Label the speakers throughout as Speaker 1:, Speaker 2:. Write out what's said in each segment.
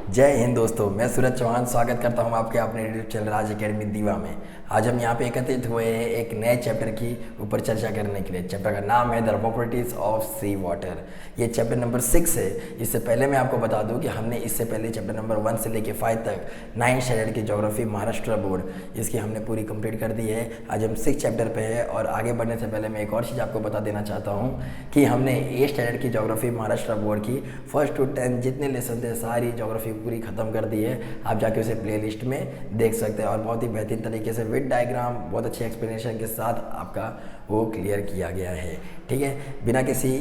Speaker 1: जय हिंद दोस्तों, मैं सूरज चौहान स्वागत करता हूं आपके अपने यूट्यूब चैनल राज अकेडमी दीवा में। आज हम यहां पे एकत्रित हुए हैं एक नए चैप्टर की ऊपर चर्चा करने के लिए। चैप्टर का नाम है the properties of sea water. ये चैप्टर नंबर 6 है। इससे पहले मैं आपको बता दूं कि हमने इससे पहले चैप्टर नंबर 1 से लेकर 5 तक 9 स्टैंडर्ड की ज्योग्राफी महाराष्ट्र बोर्ड इसकी हमने पूरी कंप्लीट कर दी है। आज हम 6 चैप्टर पे है और आगे बढ़ने से पहले मैं एक और चीज़ आपको बता देना चाहता हूँ कि हमने 8 स्टैंडर्ड की ज्योग्राफी महाराष्ट्र बोर्ड की 1 to 10 जितने लेसन थे सारी ज्योग्राफी पूरी ख़त्म कर दी है। आप जाके उसे प्लेलिस्ट में देख सकते हैं और बहुत ही बेहतरीन तरीके से विद डायग्राम बहुत अच्छे एक्सप्लेनेशन के साथ आपका वो क्लियर किया गया है। ठीक है, बिना किसी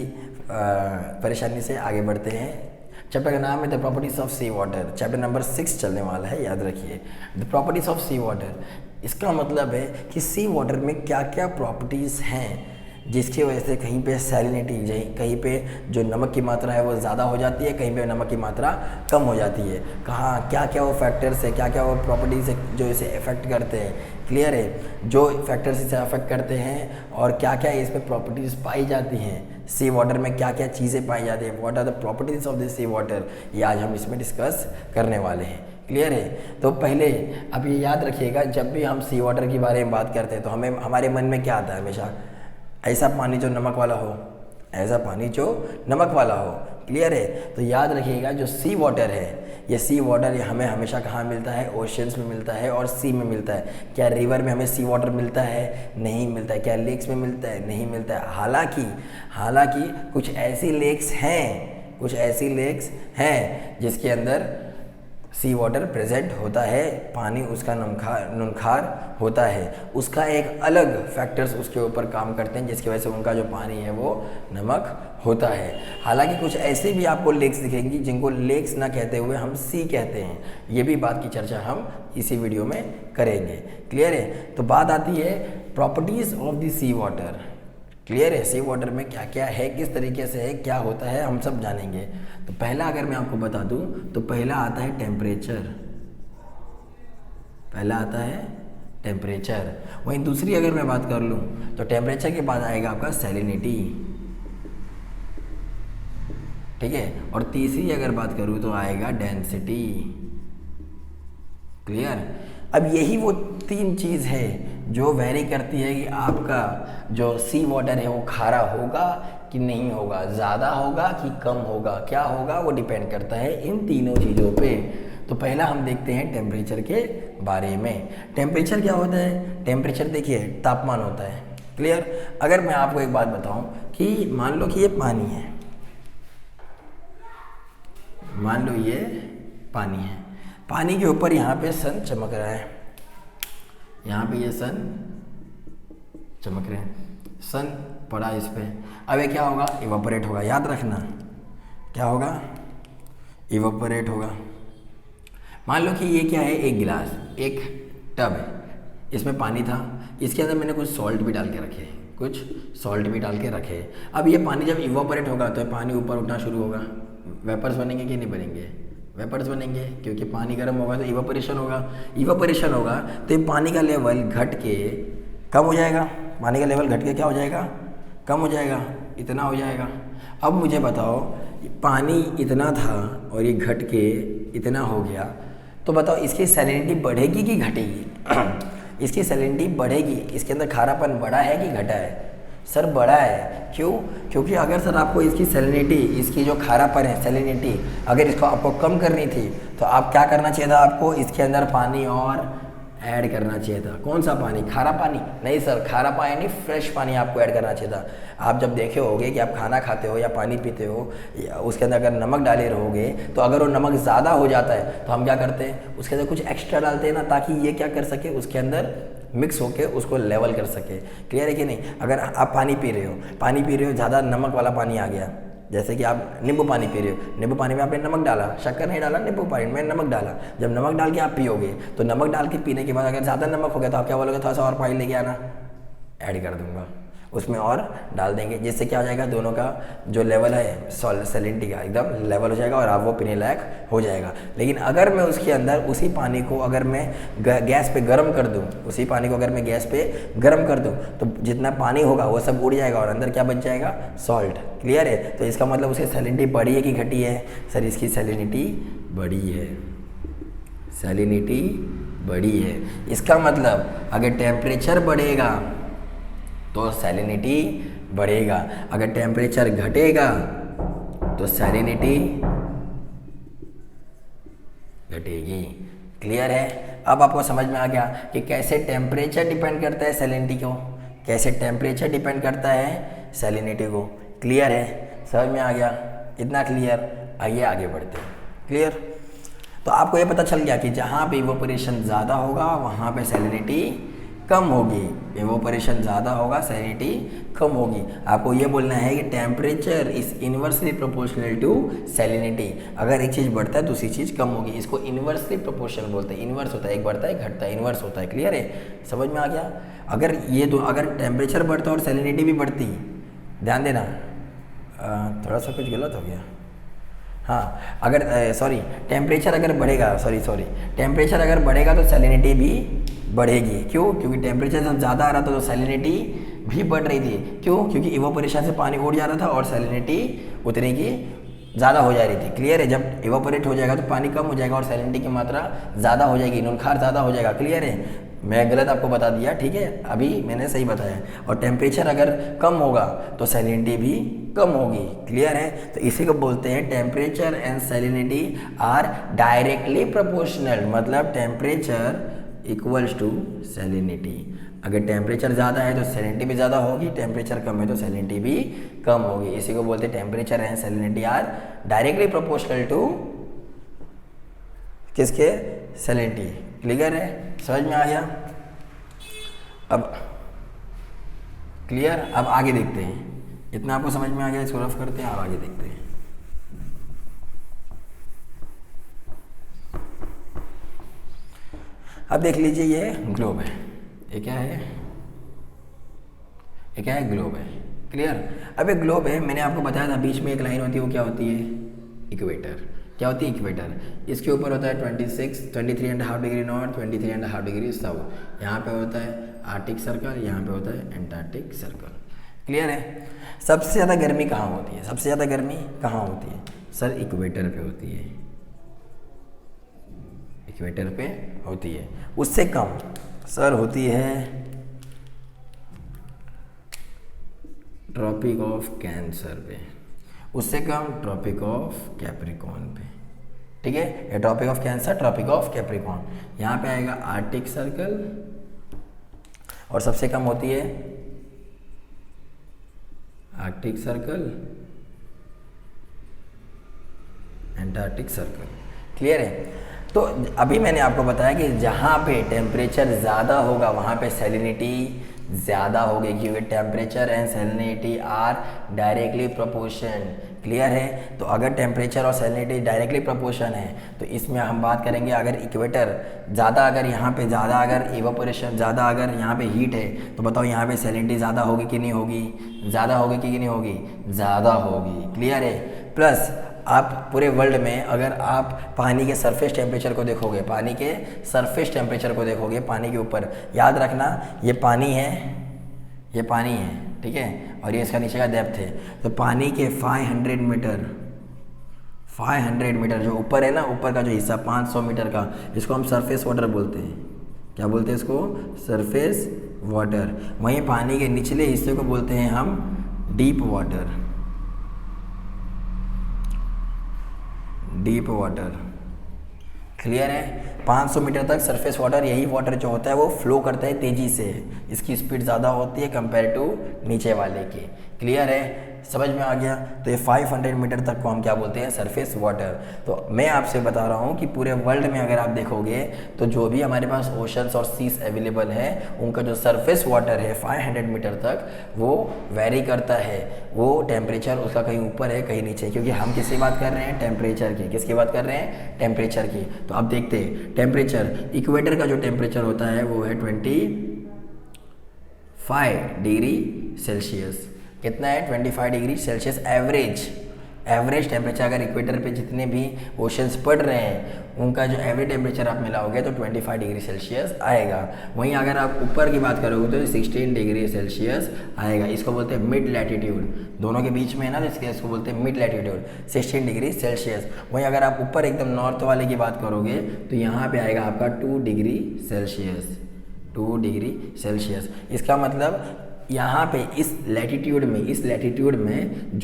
Speaker 1: परेशानी से आगे बढ़ते हैं। चैप्टर का नाम है the properties of sea water. Chapter number 6 चलने वाला है, याद रखिए। The properties of sea water, इसका मतलब है कि सी वाटर में क्या क्या प्रॉपर्टीज़ हैं जिसकी वजह से कहीं पे सैलिनिटी, कहीं पे जो नमक की मात्रा है वो ज़्यादा हो जाती है, कहीं पे नमक की मात्रा कम हो जाती है। कहाँ क्या क्या वो फैक्टर्स है, क्या क्या वो प्रॉपर्टीज़ है जो इसे अफेक्ट करते हैं। क्लियर है, जो फैक्टर्स इसे अफेक्ट करते हैं और क्या क्या इसमें प्रॉपर्टीज़ पाई जाती हैं। सी वाटर में क्या क्या चीज़ें पाई जाती हैं, what are the properties of the sea water, ये आज हम इसमें डिस्कस करने वाले हैं। क्लियर है, तो पहले अब ये याद रखिएगा, जब भी हम सी वाटर के बारे में बात करते हैं तो हमें हमारे मन में क्या आता है हमेशा, ऐसा पानी जो नमक वाला हो, ऐसा पानी जो नमक वाला हो। क्लियर है, तो याद रखिएगा जो सी वाटर है, ये सी वाटर ये हमें हमेशा कहाँ मिलता है, ओशियंस में मिलता है और सी में मिलता है। क्या रिवर में हमें सी वाटर मिलता है? नहीं मिलता है। क्या लेक्स में मिलता है? नहीं मिलता है। हालांकि कुछ ऐसी लेक्स हैं जिसके अंदर सी वाटर प्रेजेंट होता है, पानी उसका नुनखार होता है, उसका एक अलग फैक्टर्स उसके ऊपर काम करते हैं जिसकी वजह से उनका जो पानी है वो नमक होता है। हालांकि कुछ ऐसे भी आपको लेक्स दिखेंगी जिनको लेक्स ना कहते हुए हम सी कहते हैं। ये भी बात की चर्चा हम इसी वीडियो में करेंगे। क्लियर है, तो बात आती है properties of the sea water. Clear है, सी वाटर में क्या क्या है, किस तरीके से है, क्या होता है, हम सब जानेंगे। तो पहला अगर मैं आपको बता दूं तो पहला आता है टेम्परेचर। वहीं दूसरी अगर मैं बात कर लूं तो टेम्परेचर के बाद आएगा आपका सैलिनिटी। ठीक है, और तीसरी अगर बात करूं तो आएगा डेंसिटी। क्लियर, अब यही वो 3 चीज़ है जो वेरी करती है कि आपका जो सी वाटर है वो खारा होगा कि नहीं होगा, ज़्यादा होगा कि कम होगा, क्या होगा वो डिपेंड करता है इन तीनों चीज़ों पे। तो पहला हम देखते हैं टेम्परेचर के बारे में। टेम्परेचर क्या होता है? टेम्परेचर देखिए तापमान होता है। क्लियर, अगर मैं आपको एक बात बताऊं कि मान लो कि ये पानी है, मान लो ये पानी है, पानी के ऊपर यहाँ पे सन चमक रहा है, यहाँ पे ये सन चमक रहे हैं, सन पड़ा इस पे। अब ये क्या होगा? इवापोरेट होगा। याद रखना क्या होगा? इवापोरेट होगा। मान लो कि ये क्या है, एक गिलास, एक टब है, इसमें पानी था, इसके अंदर मैंने कुछ सॉल्ट भी डाल के रखे। अब ये पानी जब इवापोरेट होगा तो पानी ऊपर उठना शुरू होगा, वेपर्स बनेंगे कि नहीं बनेंगे? वेपर्स बनेंगे, क्योंकि पानी गर्म होगा तो इवापोरेशन होगा तो ये पानी का लेवल घट के कम हो जाएगा। पानी का लेवल घट के क्या हो जाएगा? कम हो जाएगा, इतना हो जाएगा। अब मुझे बताओ, पानी इतना था और ये घट के इतना हो गया, तो बताओ इसकी सैलिनिटी बढ़ेगी कि घटेगी? इसकी सैलिनिटी बढ़ेगी। इसके अंदर खारापन बढ़ा है कि घटा है? सर बढ़ा है। क्यों? क्योंकि अगर सर आपको इसकी सैलिनिटी, इसकी जो खारापन है सैलिनिटी, अगर इसको आपको कम करनी थी तो आप क्या करना चाहिए था? आपको इसके अंदर पानी और ऐड करना चाहिए था। कौन सा पानी? खारा पानी? नहीं सर, खारा पानी नहीं, फ्रेश पानी आपको ऐड करना चाहिए था। आप जब देखे होगे कि आप खाना खाते हो या पानी पीते हो, उसके अंदर अगर नमक डाले रहोगे तो अगर वो नमक ज़्यादा हो जाता है तो हम क्या करते हैं? उसके अंदर कुछ एक्स्ट्रा डालते हैं ना, ताकि ये क्या कर सके, उसके अंदर मिक्स होके उसको लेवल कर सके। क्लियर है कि नहीं? अगर आप पानी पी रहे हो, ज़्यादा नमक वाला पानी आ गया, जैसे कि आप नींबू पानी पी रहे हो, नींबू पानी में आपने नमक डाला, शक्कर नहीं डाला, नींबू पानी में नमक डाला। जब नमक डाल के आप पियोगे तो नमक डाल के पीने के बाद अगर ज़्यादा नमक हो गया तो आप क्या बोलोगे? थोड़ा सा और पानी लेके आना, ऐड कर दूंगा। उसमें और डाल देंगे, जिससे क्या हो जाएगा, दोनों का जो लेवल है सैलिनिटी का एकदम लेवल हो जाएगा और आप वो पीने लायक हो जाएगा। लेकिन अगर मैं उसके अंदर उसी पानी को अगर मैं गैस पे गर्म कर दूं, उसी पानी को अगर मैं गैस पे गर्म कर दूं, तो जितना पानी होगा वो सब उड़ जाएगा और अंदर क्या बच जाएगा, सॉल्ट। क्लियर है? तो इसका मतलब उसकी सैलिनिटी बढ़ी है कि घटी है? सर इसकी सैलिनिटी बढ़ी है, सैलिनिटी बढ़ी है। इसका मतलब अगर टेम्परेचर बढ़ेगा तो सैलिनिटी बढ़ेगा, अगर टेम्परेचर घटेगा तो सैलिनिटी घटेगी। क्लियर है? अब आपको समझ में आ गया कि कैसे टेम्परेचर डिपेंड करता है सैलिनिटी को, कैसे टेम्परेचर डिपेंड करता है सैलिनिटी को। क्लियर है? समझ में आ गया? इतना क्लियर? आइए आगे बढ़ते हैं। क्लियर? तो आपको ये पता चल गया कि जहाँ पे इवोपरेशन ज़्यादा होगा वहाँ पे सैलिनिटी कम होगी, इवोपरेशन ज़्यादा होगा सैलिनिटी कम होगी। आपको ये बोलना है कि temperature is inversely proportional to salinity. अगर एक चीज़ बढ़ता है दूसरी चीज़ कम होगी, इसको इन्वर्सली प्रोपोर्शनल बोलते हैं। इन्वर्स होता है, एक बढ़ता है एक घटता है, इन्वर्स होता है। क्लियर है? समझ में आ गया? अगर ये दो, अगर टेम्परेचर बढ़ता और सैलिनिटी भी बढ़ती, ध्यान देना, थोड़ा सा कुछ गलत हो गया। हाँ, अगर सॉरी टेम्परेचर अगर बढ़ेगा, सॉरी टेम्परेचर अगर बढ़ेगा तो सैलिनिटी भी बढ़ेगी। क्यों? क्योंकि टेम्परेचर जब ज़्यादा आ रहा था तो सैलिनिटी भी बढ़ रही थी। क्यों? क्योंकि इवोपरेशन से पानी उड़ जा रहा था और सैलिनिटी उतने की ज़्यादा हो जा रही थी। क्लियर है? जब इवोपरेट हो जाएगा तो पानी कम हो जाएगा और सैलिनिटी की मात्रा ज़्यादा हो जाएगी, नुनखार ज़्यादा हो जाएगा। क्लियर है? मैं गलत आपको बता दिया, ठीक है? अभी मैंने सही बताया। और टेम्परेचर अगर कम होगा तो सैलिनिटी भी कम होगी। क्लियर है? तो इसी को बोलते हैं temperature and salinity are directly proportional, मतलब टेम्परेचर इक्वल्स टू सैलिनिटी। अगर टेम्परेचर ज़्यादा है तो सैलिनिटी भी ज़्यादा होगी, टेम्परेचर कम है तो सैलिनिटी भी कम होगी। इसी को बोलते हैं temperature and salinity are directly proportional to किसके? सैलिनिटी। क्लियर है? समझ में आ गया? अब क्लियर? अब आगे देखते हैं। इतना आपको समझ में आ गया, इसको रफ करते हैं, अब आगे देखते हैं। अब देख लीजिए, ये ग्लोब है, ये क्या है? ये क्या है? ग्लोब है। क्लियर? अब एक ग्लोब है, मैंने आपको बताया था बीच में एक लाइन होती है, वो क्या होती है? इक्वेटर। क्या होती है? इक्वेटर। इसके ऊपर होता है 23.5 डिग्री नॉर्थ, 23.5 डिग्री साउथ। यहाँ पे होता है आर्टिक सर्कल, यहाँ पे होता है एंटार्क्टिक सर्कल। क्लियर है? सबसे ज़्यादा गर्मी कहाँ होती है? सबसे ज़्यादा गर्मी कहाँ होती है? सर इक्वेटर पे होती है, इक्वेटर पे होती है। उससे कम सर होती है ट्रॉपिक ऑफ कैंसर पे, उससे कम ट्रॉपिक ऑफ कैप्रिकॉर्न पे। ठीक है? ये Tropic of Cancer, Tropic of Capricorn. यहाँ पे आएगा आर्टिक सर्कल और सबसे कम होती है Arctic circle, Antarctic circle. Clear है? तो अभी मैंने आपको बताया कि जहाँ पे टेम्परेचर ज़्यादा होगा वहाँ पे सैलिनिटी ज़्यादा होगी, क्योंकि temperature and salinity are directly proportion. Clear है? तो अगर टेम्परेचर और सैलिनिटी डायरेक्टली प्रोपोर्शन है तो इसमें हम बात करेंगे, अगर इक्वेटर ज़्यादा, अगर यहाँ पे ज़्यादा, अगर इवापोरेशन ज़्यादा, अगर यहाँ पे हीट है तो बताओ यहाँ पे सैलिनिटी ज़्यादा होगी कि नहीं होगी? ज़्यादा होगी कि नहीं होगी? ज़्यादा होगी। क्लियर है? प्लस आप पूरे वर्ल्ड में अगर आप पानी के सरफेस टेम्परेचर को देखोगे, पानी के सरफेस टेम्परेचर को देखोगे, पानी के ऊपर, याद रखना ये पानी है, ये पानी है, ठीक है, और ये इसका नीचे का डेप्थ है। तो पानी के 500 मीटर जो ऊपर है ना, ऊपर का जो हिस्सा 500 मीटर का, इसको हम सरफेस वाटर बोलते हैं। क्या बोलते हैं इसको? Surface water. वहीं पानी के निचले हिस्से को बोलते हैं हम deep water, deep water. Clear है? 500 मीटर तक सरफेस वाटर, यही वाटर जो होता है वो फ्लो करता है तेज़ी से, इसकी स्पीड ज़्यादा होती है कंपेयर टू नीचे वाले की। क्लियर है? समझ में आ गया? तो ये 500 मीटर तक को हम क्या बोलते हैं? Surface water. तो मैं आपसे बता रहा हूँ कि पूरे वर्ल्ड में अगर आप देखोगे तो जो भी हमारे पास ओशंस और सीज अवेलेबल है, उनका जो सरफेस वाटर है 500 मीटर तक वो वेरी करता है, वो टेम्परेचर उसका कहीं ऊपर है कहीं नीचे, क्योंकि हम किसकी बात कर रहे हैं? टेम्परेचर की। किसकी बात कर रहे हैं? टेम्परेचर की। तो अब देखते हैं टेम्परेचर, इक्वेटर का जो टेम्परेचर होता है वो है 25 डिग्री सेल्सियस। कितना है? 25 डिग्री सेल्सियस एवरेज टेम्परेचर। अगर इक्वेटर पे जितने भी ओशंस पड़ रहे हैं उनका जो एवरेज टेम्परेचर आप मिलाओगे तो 25 डिग्री सेल्सियस आएगा। वहीं अगर आप ऊपर की बात करोगे तो 16 डिग्री सेल्सियस आएगा। इसको बोलते हैं मिड लैटिट्यूड, दोनों के बीच में है ना, तो इसको बोलते हैं मिड लैटिट्यूड, 16 डिग्री सेल्सियस। वहीं अगर आप ऊपर एकदम नॉर्थ वाले की बात करोगे तो यहाँ पे आएगा आपका 2 डिग्री सेल्सियस, 2 डिग्री सेल्सियस। इसका मतलब यहाँ पे इस लैटिट्यूड में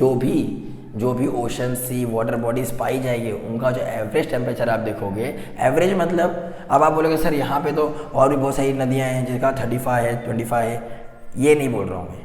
Speaker 1: जो भी ओशन, सी, वाटर बॉडीज पाई जाएगी उनका जो एवरेज टेम्परेचर आप देखोगे, एवरेज मतलब अब आप बोलोगे सर यहाँ पे तो और भी बहुत सारी नदियाँ हैं जिनका 35 है, 25 है, ये नहीं बोल रहा हूँ मैं।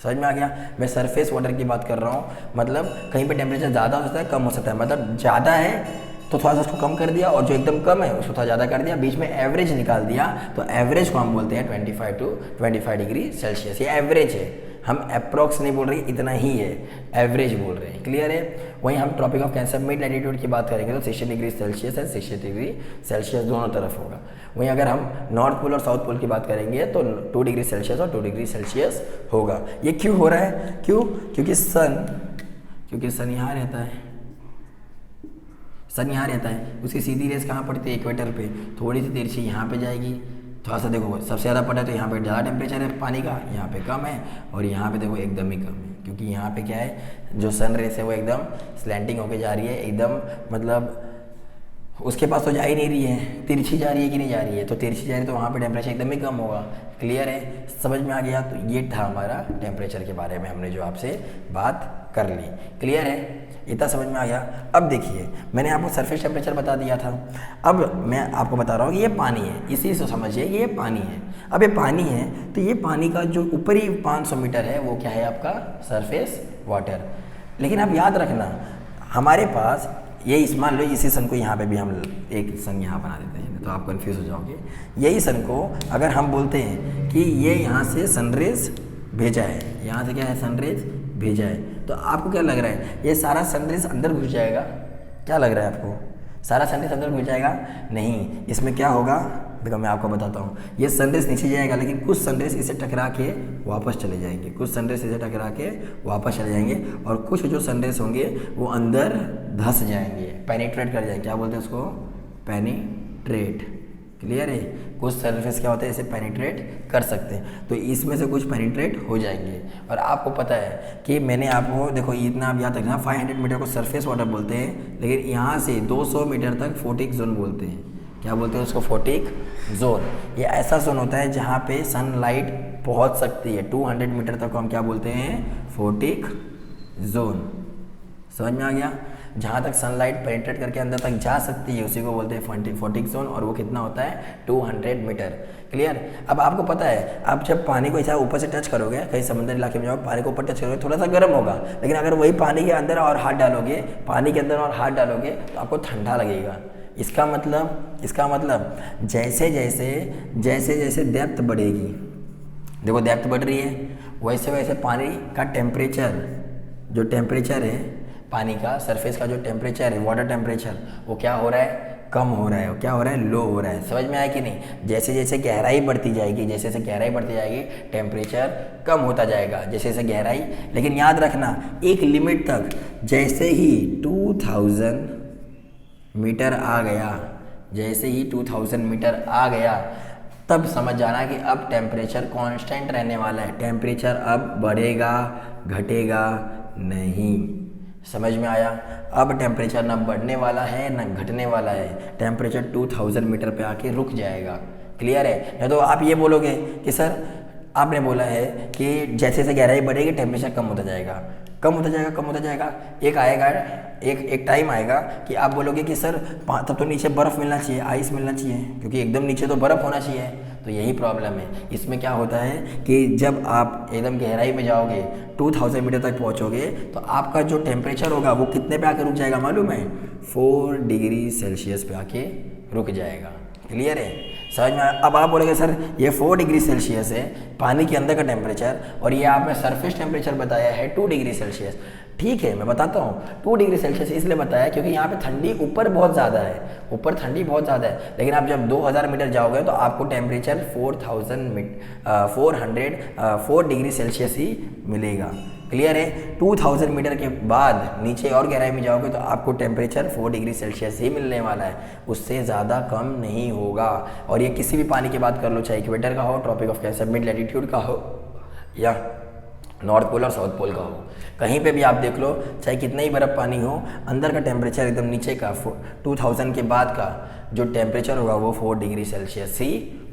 Speaker 1: समझ में आ गया? मैं सरफेस वाटर की बात कर रहा हूँ। मतलब कहीं पे टेम्परेचर ज़्यादा हो सकता है, कम हो सकता है। मतलब ज़्यादा है तो थोड़ा सा उसको कम कर दिया, और जो एकदम कम है उसको थोड़ा ज़्यादा कर दिया, बीच में एवरेज निकाल दिया, तो एवरेज को हम बोलते हैं 25 to 25 डिग्री सेल्सियस। ये एवरेज है, हम अप्रॉक्स नहीं बोल रहे, इतना ही है, एवरेज बोल रहे हैं। क्लियर है? वहीं हम Tropic of Cancer mid latitude की बात करेंगे तो 60 डिग्री सेल्सियस है, 60 डिग्री सेल्सियस दोनों तरफ होगा। वहीं अगर हम नॉर्थ पोल और साउथ पोल की बात करेंगे तो 2 डिग्री सेल्सियस और 2 डिग्री सेल्सियस होगा। ये क्यों हो रहा है? क्योंकि सन यहाँ रहता है, सन यहाँ रहता है, उसकी सीधी रेस कहाँ पड़ती है? इक्वेटर पे। थोड़ी सी तिरछी यहाँ पे जाएगी, थोड़ा सा देखो सबसे ज़्यादा पड़ा तो यहाँ पे ज़्यादा टेम्परेचर है पानी का, यहाँ पे कम है, और यहाँ पे देखो एकदम ही कम है, क्योंकि यहाँ पे क्या है, जो सन रेस है वो एकदम स्लैंटिंग होके जा रही है, एकदम मतलब उसके पास तो जा ही नहीं रही है, तिरछी जा रही है कि नहीं जा रही है? तो तिरछी जा रही है तो वहाँ पे टेम्परेचर एकदम ही कम होगा। क्लियर है? समझ में आ गया? तो ये था हमारा टेम्परेचर के बारे में हमने जो आपसे बात कर ली। क्लियर है? इतना समझ में आ गया? अब देखिए, मैंने आपको सरफेस टेम्परेचर बता दिया था, अब मैं आपको बता रहा हूँ कि ये पानी है, इसी से समझिए ये पानी है। अब ये पानी है तो ये पानी का जो ऊपरी 500 मीटर है वो क्या है? आपका सरफेस वाटर। लेकिन आप याद रखना, हमारे पास ये मान लो इसी सन को यहाँ पे भी हम एक सन यहाँ बना देते हैं तो आप कंफ्यूज हो जाओगे। यही सन को अगर हम बोलते हैं कि ये यहाँ से सनरेज भेजा है, यहाँ से क्या है? सनरेज भेजा है, तो आपको क्या लग रहा है? ये सारा सनरेज अंदर घुस जाएगा? क्या लग रहा है आपको? सारा सनरेज अंदर घुस जाएगा? नहीं, इसमें क्या होगा देखो मैं आपको बताता हूँ। ये सनरेज नीचे जाएगा, लेकिन कुछ सनरेज इसे टकरा के वापस चले जाएंगे, कुछ सनरेज इसे टकरा के वापस चले जाएंगे, और कुछ जो सनरेज होंगे वो अंदर धंस जाएंगे, पेनिट्रेट कर जाएंगे। क्या बोलते हैं उसको? पेनिट्रेट। क्लियर है? कुछ सरफेस क्या होता है, इसे पेनिट्रेट कर सकते हैं, तो इसमें से कुछ पेनिट्रेट हो जाएंगे। और आपको पता है कि मैंने आपको देखो इतना आप याद रखना, 500 मीटर को सरफेस वाटर बोलते हैं, लेकिन यहाँ से 200 मीटर तक फोटिक जोन बोलते हैं। क्या बोलते हैं उसको? Photic zone. ये ऐसा जोन होता है जहाँ पे सनलाइट पहुँच सकती है 200 मीटर तक, हम क्या बोलते हैं? Photic zone. समझ में आ गया? जहाँ तक सनलाइट पेनिट्रेट करके अंदर तक जा सकती है उसी को बोलते हैं फोटिक जोन, और वो कितना होता है? 200 मीटर। क्लियर? अब आपको पता है, आप जब पानी को ऐसा ऊपर से टच करोगे, कहीं समुद्री इलाके में जाओ, पानी को ऊपर टच करोगे, थोड़ा सा गर्म होगा, लेकिन अगर वही पानी के अंदर और हाथ डालोगे, तो आपको ठंडा लगेगा। इसका मतलब जैसे जैसे डेप्थ बढ़ेगी, देखो डेप्थ बढ़ रही है, वैसे वैसे पानी का टेम्परेचर, जो टेम्परेचर है पानी का, सरफेस का जो टेम्परेचर है, वाटर टेम्परेचर, वो क्या हो रहा है? कम हो रहा है। क्या हो रहा है? लो हो रहा है। समझ में आया कि नहीं? जैसे जैसे गहराई बढ़ती जाएगी, टेम्परेचर कम होता जाएगा, जैसे गहराई। लेकिन याद रखना, एक लिमिट तक, जैसे ही 2000 मीटर आ गया, तब समझ जाना कि अब टेम्परेचर कांस्टेंट रहने वाला है, टेम्परेचर अब बढ़ेगा, घटेगा नहीं। समझ में आया? अब टेम्परेचर ना बढ़ने वाला है ना घटने वाला है, टेम्परेचर 2000 मीटर पे आके रुक जाएगा। क्लियर है? नहीं तो आप ये बोलोगे कि सर आपने बोला है कि जैसे जैसे गहराई बढ़ेगी टेम्परेचर कम होता जाएगा। एक टाइम आएगा कि आप बोलोगे कि सर तब तो नीचे बर्फ़ मिलना चाहिए, आइस मिलना चाहिए, क्योंकि एकदम नीचे तो बर्फ़ होना चाहिए। तो यही प्रॉब्लम है। इसमें क्या होता है कि जब आप एकदम गहराई में जाओगे, 2000 मीटर तक पहुंचोगे, तो आपका जो टेम्परेचर होगा वो कितने पे आके रुक जाएगा मालूम है? 4 डिग्री सेल्सियस पे आके रुक जाएगा। क्लियर है? समझ में? अब आप बोलेंगे सर ये 4 डिग्री सेल्सियस है पानी के अंदर का टेम्परेचर, और ये आपने सरफेस टेम्परेचर बताया है 2 डिग्री सेल्सियस। ठीक है, मैं बताता हूँ 2 डिग्री सेल्सियस इसलिए बताया क्योंकि यहाँ पे ठंडी ऊपर बहुत ज़्यादा है, ऊपर ठंडी बहुत ज़्यादा है, लेकिन आप जब 2000 मीटर जाओगे तो आपको टेम्परेचर 4 डिग्री सेल्सियस ही मिलेगा। क्लियर है। 2000 मीटर के बाद नीचे और गहराई में जाओगे तो आपको टेम्परेचर 4 डिग्री सेल्सियस ही मिलने वाला है, उससे ज़्यादा कम नहीं होगा। और ये किसी भी पानी की बात कर लो, चाहे इक्वेटर का हो, Tropic of Cancer mid latitude का हो, या नॉर्थ पोल और साउथ पोल का हो, कहीं पे भी आप देख लो, चाहे कितना ही बर्फ़ पानी हो, अंदर का टेम्परेचर एकदम नीचे का 2000 के बाद का जो टेम्परेचर होगा वो 4 डिग्री सेल्सियस ही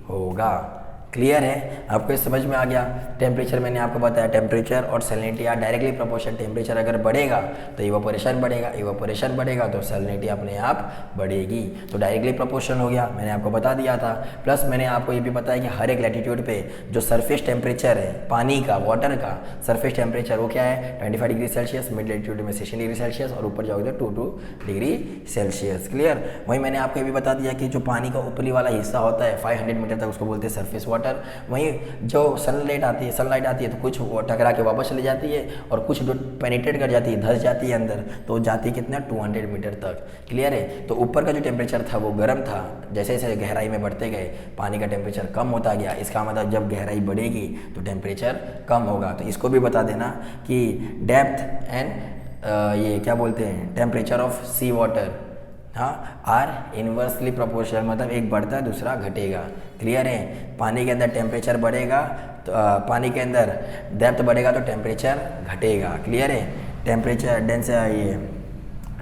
Speaker 1: होगा। क्लियर है, आपको इस समझ में आ गया। टेम्परेचर मैंने आपको बताया, टेम्परेचर और salinity are directly proportion. Temperature अगर बढ़ेगा तो इवापोरेशन बढ़ेगा, इवापोरेशन बढ़ेगा तो सैलिनिटी अपने आप बढ़ेगी, तो डायरेक्टली प्रोपोर्शन हो गया, मैंने आपको बता दिया था। प्लस मैंने आपको ये भी बताया कि हर एक लैटिट्यूड पे जो सरफेस टेम्परेचर है पानी का, वाटर का सरफेस टेम्परेचर वो क्या है 25 डिग्री सेल्सियस, मिड लैटिट्यूड में 16 डिग्री सेल्सियस और ऊपर जाओगे तो 2 डिग्री सेल्सियस। क्लियर। वहीं मैंने आपको ये भी बता दिया कि जो पानी का ऊपरी वाला हिस्सा होता है 500 मीटर तक, उसको बोलते हैं सरफेस वाटर। वहीं जो सनलाइट आती है तो कुछ वो टकरा के वापस चली जाती है और कुछ जो पेनिट्रेट कर जाती है, धंस जाती है अंदर, तो जाती है कितना 200 मीटर तक। क्लियर है। तो ऊपर का जो टेम्परेचर था वो गर्म था, जैसे जैसे गहराई में बढ़ते गए पानी का टेम्परेचर कम होता गया। इसका मतलब जब गहराई बढ़ेगी तो टेम्परेचर कम होगा। तो इसको भी बता देना कि डेप्थ एंड ये क्या बोलते हैं टेम्परेचर ऑफ सी वाटर, हाँ, आर इन्वर्सली प्रोपोर्शनल, मतलब एक बढ़ता है दूसरा घटेगा। क्लियर है। पानी के अंदर टेम्परेचर बढ़ेगा तो पानी के अंदर डेप्थ बढ़ेगा तो टेम्परेचर घटेगा। क्लियर है। टेम्परेचर डेंस ये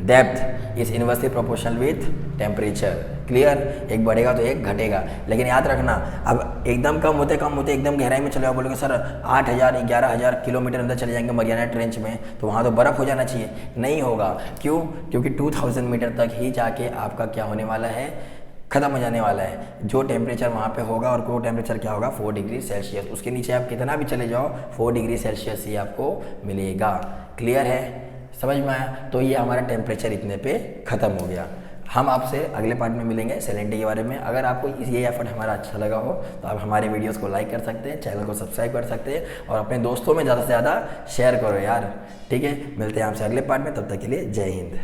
Speaker 1: depth is inversely proportional with temperature. Clear. एक बढ़ेगा तो एक घटेगा, लेकिन याद रखना अब एकदम कम होते एकदम गहराई में चले जाओ, बोलोगे सर 8000 11000 किलोमीटर अंदर चले जाएंगे मरियाना ट्रेंच में तो वहाँ तो बर्फ़ हो जाना चाहिए, नहीं होगा। क्यों? क्योंकि 2000 मीटर तक ही जाके आपका क्या होने वाला है, ख़त्म हो जाने वाला है। जो टेम्परेचर वहाँ पे होगा और वो टेम्परेचर क्या होगा 4 डिग्री सेल्सियस, उसके नीचे आप कितना भी चले जाओ 4 डिग्री सेल्सियस ही आपको मिलेगा। क्लियर है, समझ में आया? तो ये हमारा टेम्परेचर इतने पे ख़त्म हो गया। हम आपसे अगले पार्ट में मिलेंगे सैलिनिटी के बारे में। अगर आपको ये एफर्ट हमारा अच्छा लगा हो तो आप हमारे वीडियोस को लाइक कर सकते हैं, चैनल को सब्सक्राइब कर सकते हैं और अपने दोस्तों में ज़्यादा से ज़्यादा शेयर करो यार। ठीक है, मिलते हैं आपसे अगले पार्ट में, तब तक के लिए जय हिंद।